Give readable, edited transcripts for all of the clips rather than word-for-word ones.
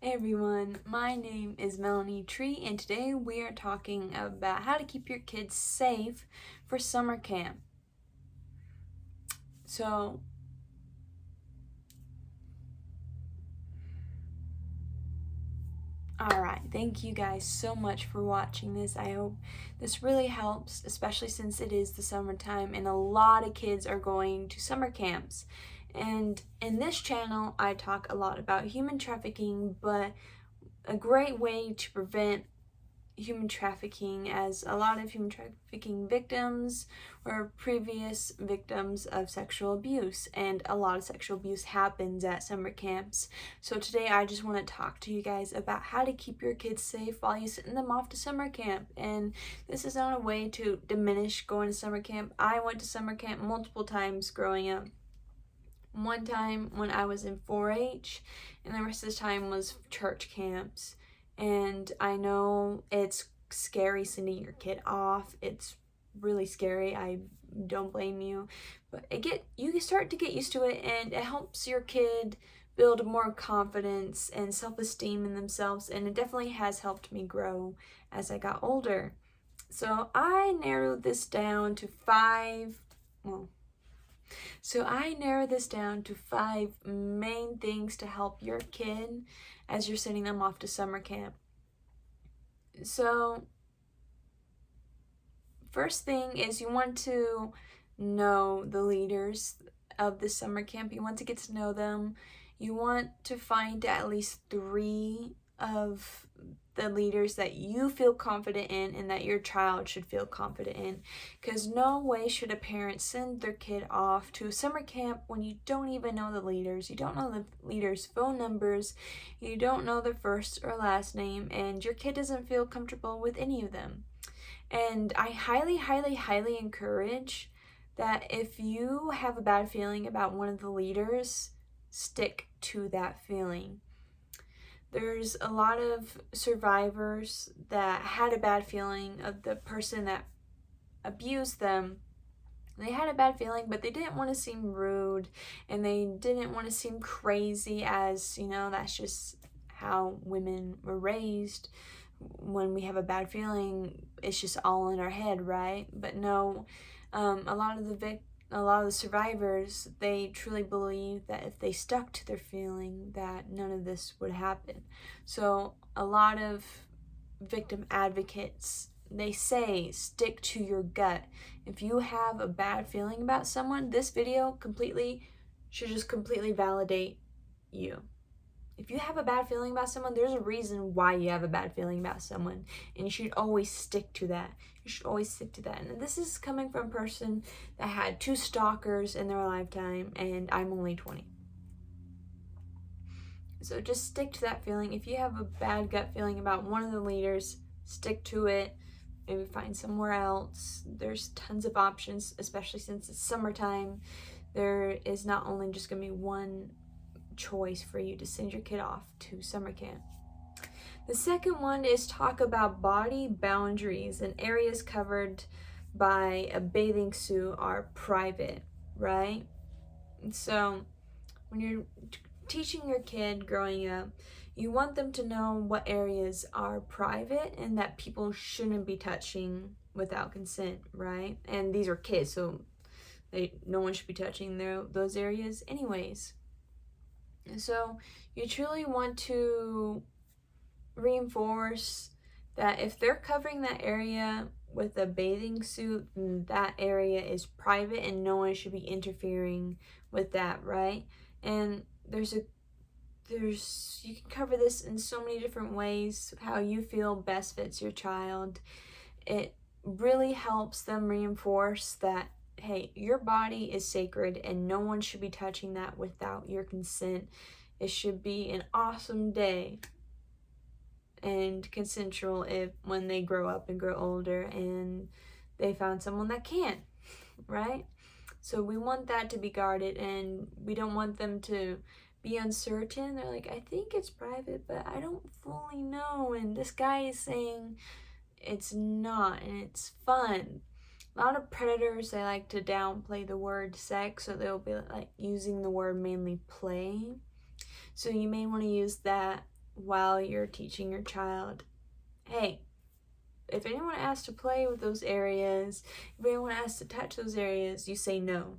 Hey everyone, my name is Melanie Tree, and today we are talking about how to keep your kids safe for summer camp. So, alright, thank you guys so much for watching this. I hope this really helps, especially since it is the summertime and a lot of kids are going to summer camps. And in this channel, I talk a lot about human trafficking, but a great way to prevent human trafficking, as a lot of human trafficking victims were previous victims of sexual abuse, and a lot of sexual abuse happens at summer camps. So today I just want to talk to you guys about how to keep your kids safe while you send them off to summer camp. And this is not a way to diminish going to summer camp. I went to summer camp multiple times growing up. One time when I was in 4-H, and the rest of the time was church camps. And I know it's scary sending your kid off. It's really scary. I don't blame you. But you can start to get used to it, and it helps your kid build more confidence and self-esteem in themselves. And it definitely has helped me grow as I got older. So I narrowed this down to five main things to help your kid as you're sending them off to summer camp. So, first thing is you want to know the leaders of the summer camp. You want to get to know them. You want to find at least 3 of the leaders that you feel confident in and that your child should feel confident in, because no way should a parent send their kid off to a summer camp when you don't even know the leaders. You don't know the leaders' phone numbers, you don't know their first or last name, and your kid doesn't feel comfortable with any of them. And I highly encourage that if you have a bad feeling about one of the leaders, stick to that feeling. There's a lot of survivors that had a bad feeling of the person that abused them. They had a bad feeling, but they didn't want to seem rude, and they didn't want to seem crazy, as, that's just how women were raised. When we have a bad feeling, it's just all in our head, right? But no, a lot of the survivors, they truly believe that if they stuck to their feeling, that none of this would happen. So a lot of victim advocates, they say stick to your gut. If you have a bad feeling about someone, this video should just completely validate you. If you have a bad feeling about someone, there's a reason why you have a bad feeling about someone, and you should always stick to that. You should always stick to that. And this is coming from a person that had 2 stalkers in their lifetime, and I'm only 20. So just stick to that feeling. If you have a bad gut feeling about one of the leaders, stick to it. Maybe find somewhere else. There's tons of options, especially since it's summertime. There is not only just going to be one choice for you to send your kid off to summer camp. The second one is talk about body boundaries, and areas covered by a bathing suit are private, right? So when you're teaching your kid growing up, you want them to know what areas are private and that people shouldn't be touching without consent, right? And these are kids, so no one should be touching those areas anyways. So you truly want to reinforce that if they're covering that area with a bathing suit, that area is private and no one should be interfering with that, right? And you can cover this in so many different ways, how you feel best fits your child. It really helps them reinforce that, hey, your body is sacred and no one should be touching that without your consent. It should be an awesome day and consensual when they grow up and grow older and they found someone that can't, right? So we want that to be guarded, and we don't want them to be uncertain. They're like, I think it's private, but I don't fully know, and this guy is saying it's not, and it's fun. A lot of predators, they like to downplay the word sex, so they'll be like using the word mainly play. So you may want to use that while you're teaching your child, hey, if anyone asks to play with those areas, if anyone asks to touch those areas, you say no,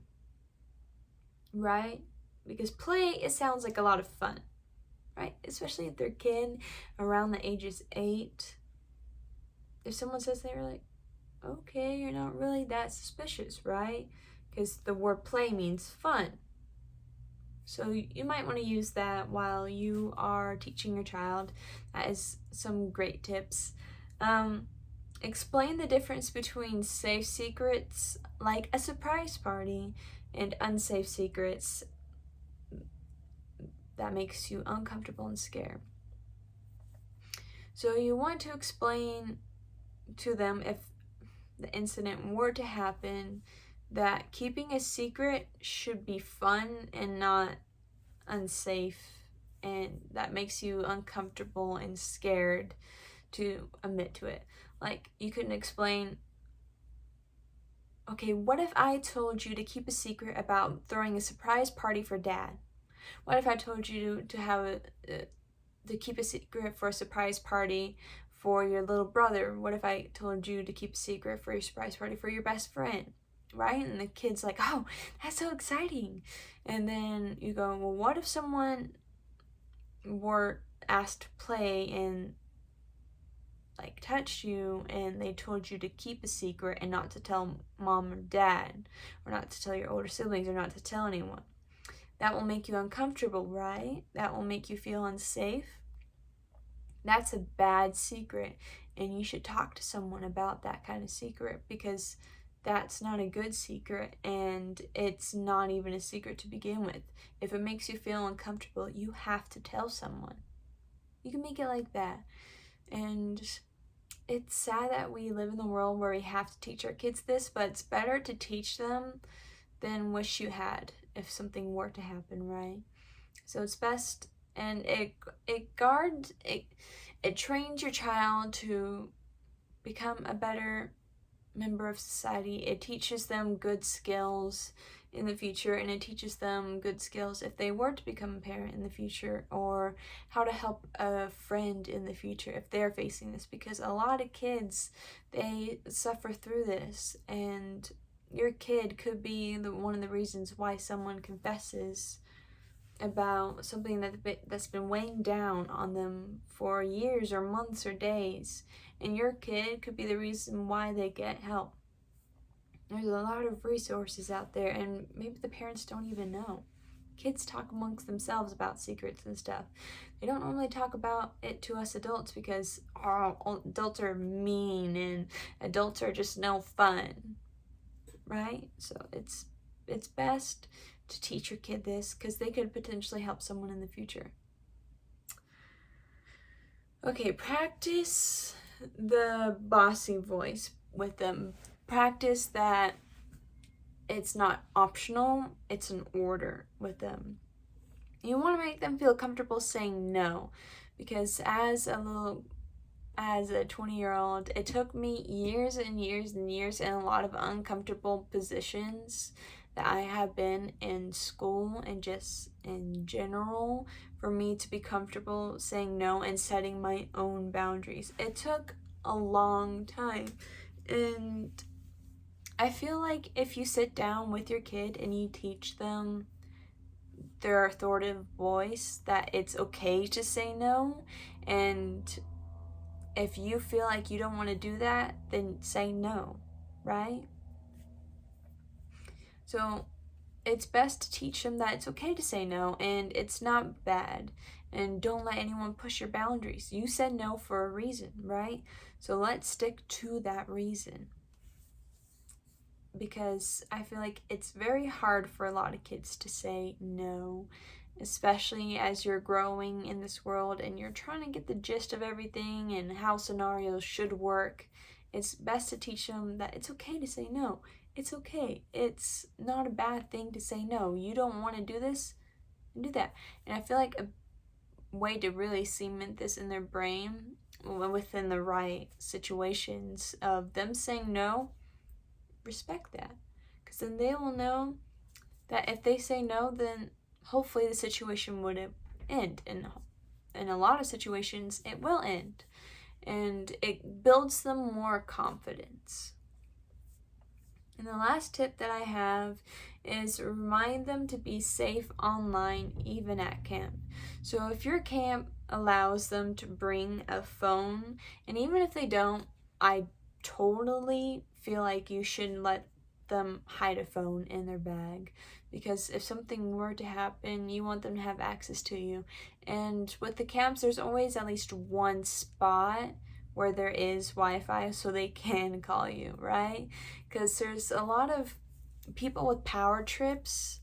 right? Because play, it sounds like a lot of fun, right? Especially if they're a kid around the ages 8. If someone says they're like, okay, you're not really that suspicious, right? Because the word play means fun. So you might want to use that while you are teaching your child. That is some great tips. Explain the difference between safe secrets, like a surprise party, and unsafe secrets that makes you uncomfortable and scared. So you want to explain to them, if the incident were to happen, that keeping a secret should be fun and not unsafe, and that makes you uncomfortable and scared to admit to it. Like, you can explain, okay, what if I told you to keep a secret about throwing a surprise party for Dad? What if I told you to keep a secret for a surprise party for your little brother? What if I told you to keep a secret for your surprise party for your best friend? Right? And the kid's like, oh, that's so exciting. And then you go, well, what if someone were asked to play and like touched you and they told you to keep a secret and not to tell mom or dad, or not to tell your older siblings, or not to tell anyone? That will make you uncomfortable, right? That will make you feel unsafe. That's a bad secret, and you should talk to someone about that kind of secret, because that's not a good secret, and it's not even a secret to begin with. If it makes you feel uncomfortable, you have to tell someone. You can make it like that. And it's sad that we live in a world where we have to teach our kids this, but it's better to teach them than wish you had if something were to happen, right? So it's best, and it trains your child to become a better member of society. It teaches them good skills in the future, and it teaches them good skills if they were to become a parent in the future, or how to help a friend in the future if they're facing this, because a lot of kids, they suffer through this, and your kid could be one of the reasons why someone confesses about something that's been weighing down on them for years or months or days, and your kid could be the reason why they get help. There's a lot of resources out there, and maybe the parents don't even know. Kids talk amongst themselves about secrets and stuff. They don't normally talk about it to us adults, because adults are mean and adults are just no fun, right? So it's best to teach your kid this, because they could potentially help someone in the future. Okay, practice the bossy voice with them. Practice that it's not optional, it's an order with them. You want to make them feel comfortable saying no, because as a 20-year-old, it took me years and years and years and a lot of uncomfortable positions that I have been in school and just in general for me to be comfortable saying no and setting my own boundaries. It took a long time, and I feel like if you sit down with your kid and you teach them their authoritative voice that it's okay to say no, and if you feel like you don't want to do that, then say no, right? So it's best to teach them that it's okay to say no, and it's not bad, and don't let anyone push your boundaries. You said no for a reason, right? So let's stick to that reason, because I feel like it's very hard for a lot of kids to say no, especially as you're growing in this world and you're trying to get the gist of everything and how scenarios should work. It's best to teach them that it's okay to say no. It's okay. It's not a bad thing to say no. You don't want to do this, do that. And I feel like a way to really cement this in their brain within the right situations of them saying no, respect that, because then they will know that if they say no, then hopefully the situation would end, and in a lot of situations, it will end. And it builds them more confidence. And the last tip that I have is remind them to be safe online, even at camp. So if your camp allows them to bring a phone, and even if they don't, I totally feel like you shouldn't let them hide a phone in their bag, because if something were to happen, you want them to have access to you. And with the camps, there's always at least one spot where there is Wi-Fi so they can call you, right? Because there's a lot of people with power trips,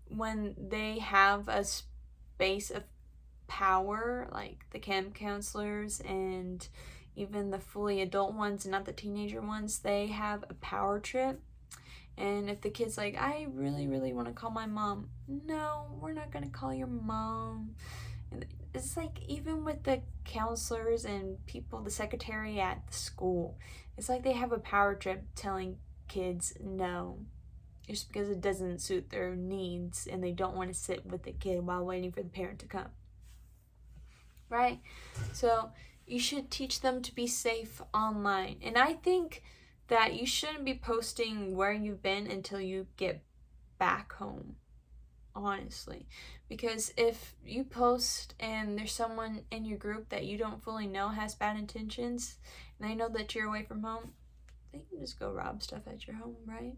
when they have a space of power, like the camp counselors and even the fully adult ones, not the teenager ones, they have a power trip. And if the kid's like, I really, really want to call my mom, no, we're not going to call your mom. And it's like, even with the counselors and people, the secretary at the school, it's like they have a power trip telling kids no, just because it doesn't suit their needs and they don't want to sit with the kid while waiting for the parent to come, right? So you should teach them to be safe online. And I think that you shouldn't be posting where you've been until you get back home, honestly. Because if you post and there's someone in your group that you don't fully know has bad intentions, and they know that you're away from home, they can just go rob stuff at your home, right?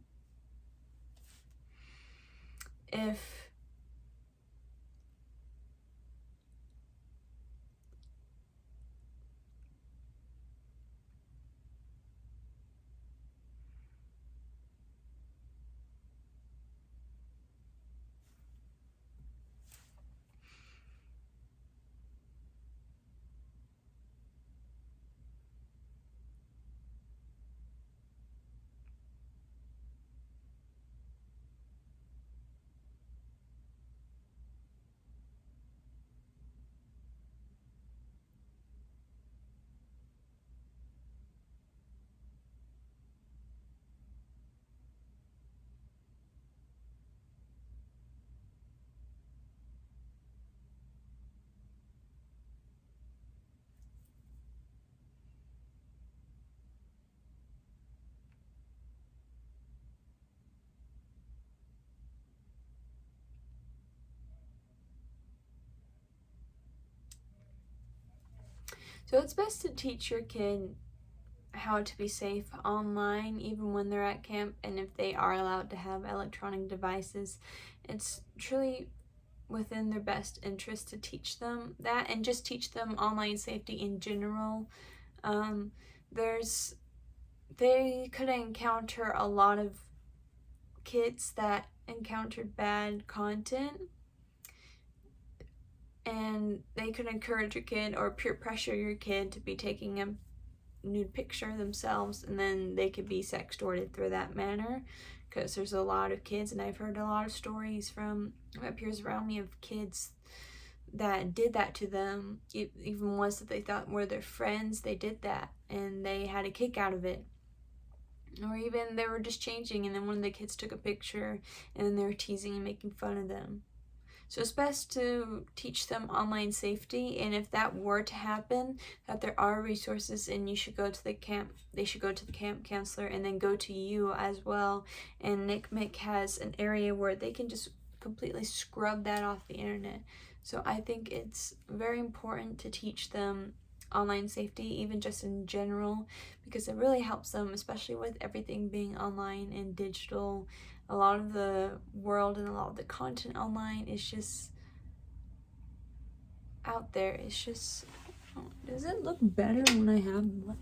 So it's best to teach your kid how to be safe online, even when they're at camp, and if they are allowed to have electronic devices. It's truly within their best interest to teach them that, and just teach them online safety in general. They could encounter a lot of kids that encountered bad content, and they could encourage your kid or peer pressure your kid to be taking a nude picture themselves, and then they could be sextorted through that manner. Because there's a lot of kids, and I've heard a lot of stories from my peers around me of kids that did that to them. Even ones that they thought were their friends, they did that and they had a kick out of it. Or even they were just changing, and then one of the kids took a picture and then they were teasing and making fun of them. So it's best to teach them online safety, and if that were to happen, that there are resources, and you should go to the camp. They should go to the camp counselor and then go to you as well. And NCMEC has an area where they can just completely scrub that off the internet. So I think it's very important to teach them online safety, even just in general, because it really helps them, especially with everything being online and digital. A lot of the world and a lot of the content online is just out there. It's just, does it look better when I have my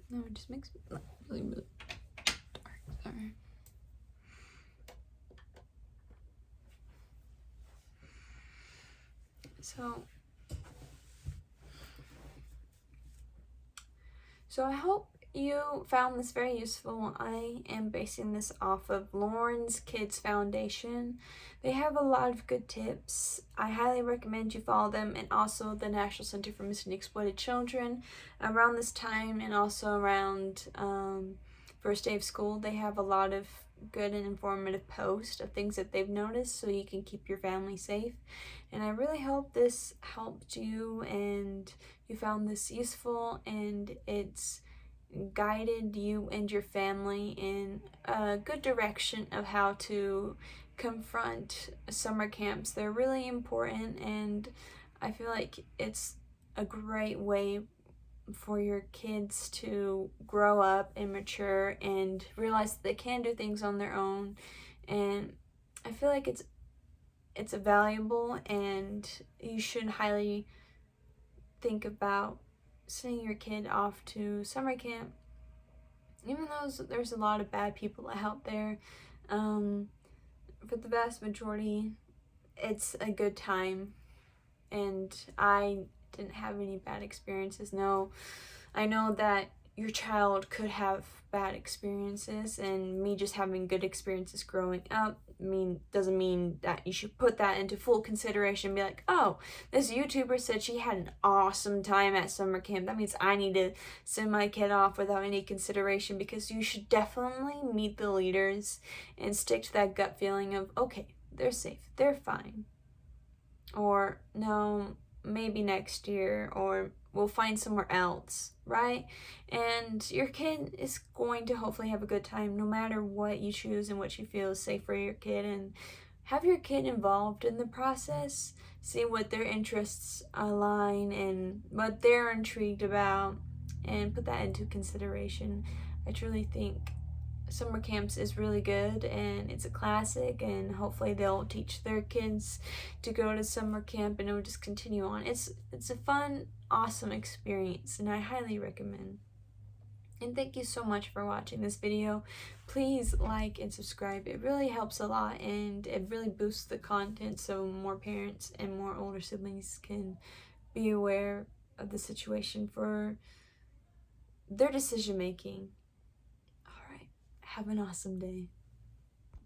no, it just makes me look really, really dark. Sorry. So I hope you found this very useful, I am basing this off of Lauren's Kids Foundation. They have a lot of good tips. I highly recommend you follow them, and also the National Center for Missing and Exploited Children. Around this time and also around first day of school, they have a lot of good and informative posts of things that they've noticed so you can keep your family safe. And I really hope this helped you and you found this useful, and it's guided you and your family in a good direction of how to confront summer camps. They're really important, and I feel like it's a great way for your kids to grow up and mature and realize that they can do things on their own. And I feel like it's valuable, and you should highly think about sending your kid off to summer camp, even though there's a lot of bad people out there. For the vast majority, it's a good time, and I didn't have any bad experiences. No, I know that your child could have bad experiences, and me just having good experiences growing up doesn't mean that you should put that into full consideration and be like, oh, this YouTuber said she had an awesome time at summer camp, that means I need to send my kid off without any consideration. Because you should definitely meet the leaders and stick to that gut feeling of, okay, they're safe, they're fine, or no, maybe next year, or we'll find somewhere else, right? And your kid is going to hopefully have a good time no matter what you choose and what you feel is safe for your kid. And have your kid involved in the process, see what their interests align and what they're intrigued about, and put that into consideration. I truly think summer camps is really good, and it's a classic, and hopefully they'll teach their kids to go to summer camp, and it'll just continue on. It's a fun, awesome experience, and I highly recommend. And thank you so much for watching this video. Please like and subscribe. It really helps a lot, and it really boosts the content so more parents and more older siblings can be aware of the situation for their decision making. Have an awesome day.